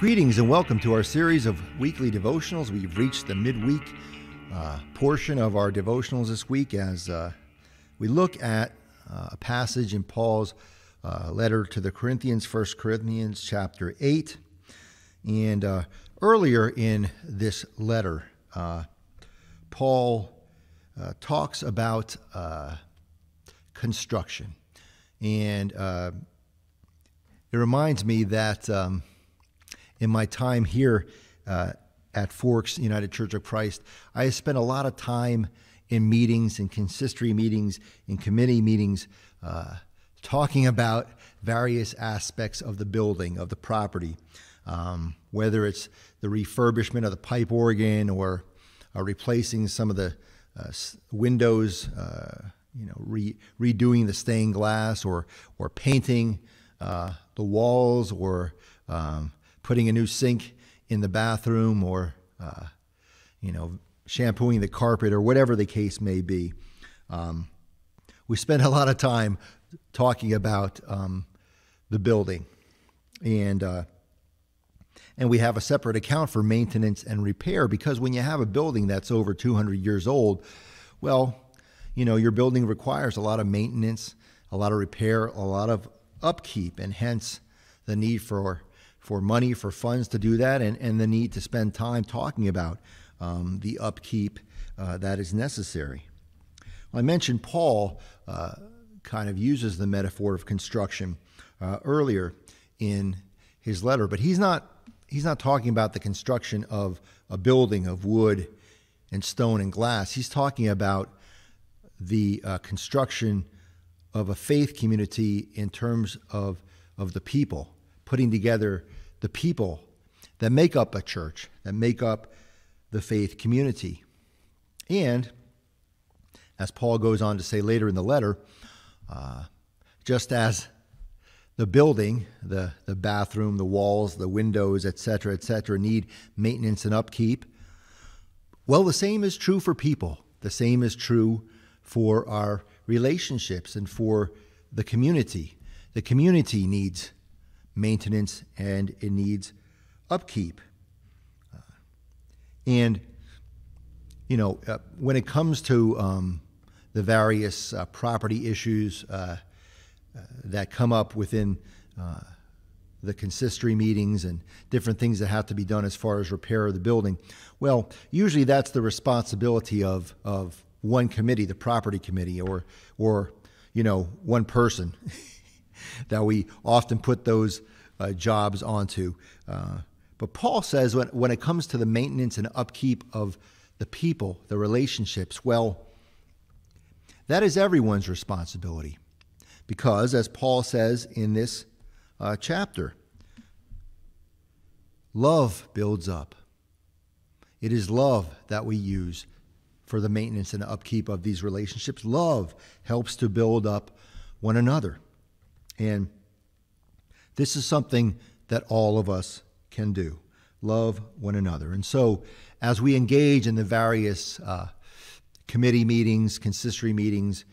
Greetings and welcome to our series of weekly devotionals. We've reached the midweek portion of our devotionals this week as we look at a passage in Paul's letter to the Corinthians, 1 Corinthians chapter 8. And earlier in this letter, Paul talks about construction. And it reminds me that in my time here at Forks United Church of Christ, I spent a lot of time in meetings, in consistory meetings, in committee meetings, talking about various aspects of the building, of the property, whether it's the refurbishment of the pipe organ or replacing some of the windows, redoing the stained glass or painting the walls or putting a new sink in the bathroom or, shampooing the carpet or whatever the case may be. We spend a lot of time talking about the building. And we have a separate account for maintenance and repair because when you have a building that's over 200 years old, well, your building requires a lot of maintenance, a lot of repair, a lot of upkeep, and hence the need for money, for funds to do that, and the need to spend time talking about the upkeep that is necessary. Well, I mentioned Paul kind of uses the metaphor of construction earlier in his letter, but he's not talking about the construction of a building of wood and stone and glass. He's talking about the construction of a faith community in terms of the people, putting together the people that make up a church, that make up the faith community. And as Paul goes on to say later in the letter, just as the building, the bathroom, the walls, the windows, et cetera, need maintenance and upkeep, well, the same is true for people. The same is true for our relationships and for the community. The community needs maintenance and it needs upkeep. When it comes to the various property issues that come up within the consistory meetings and different things that have to be done as far as repair of the building, well, usually that's the responsibility of one committee, the property committee, or one person that we often put those jobs onto. But Paul says when it comes to the maintenance and upkeep of the people, the relationships, well, that is everyone's responsibility. Because, as Paul says in this chapter, love builds up. It is love that we use for the maintenance and upkeep of these relationships. Love helps to build up one another. And this is something that all of us can do. Love one another. And so as we engage in the various committee meetings, consistory meetings,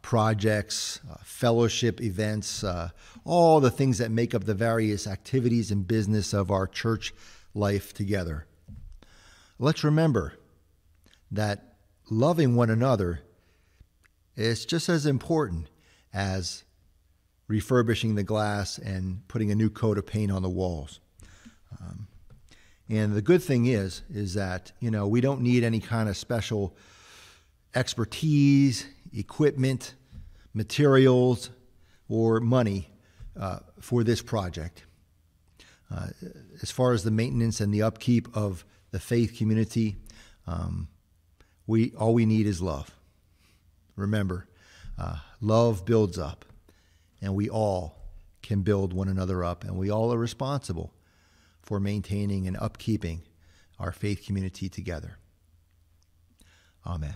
projects, fellowship events, all the things that make up the various activities and business of our church life together, let's remember that loving one another is just as important as refurbishing the glass and putting a new coat of paint on the walls. And the good thing is that, we don't need any kind of special expertise, equipment, materials, or money for this project. As far as the maintenance and the upkeep of the faith community, all we need is love. Remember, love builds up, and we all can build one another up, and we all are responsible for maintaining and upkeeping our faith community together. Amen.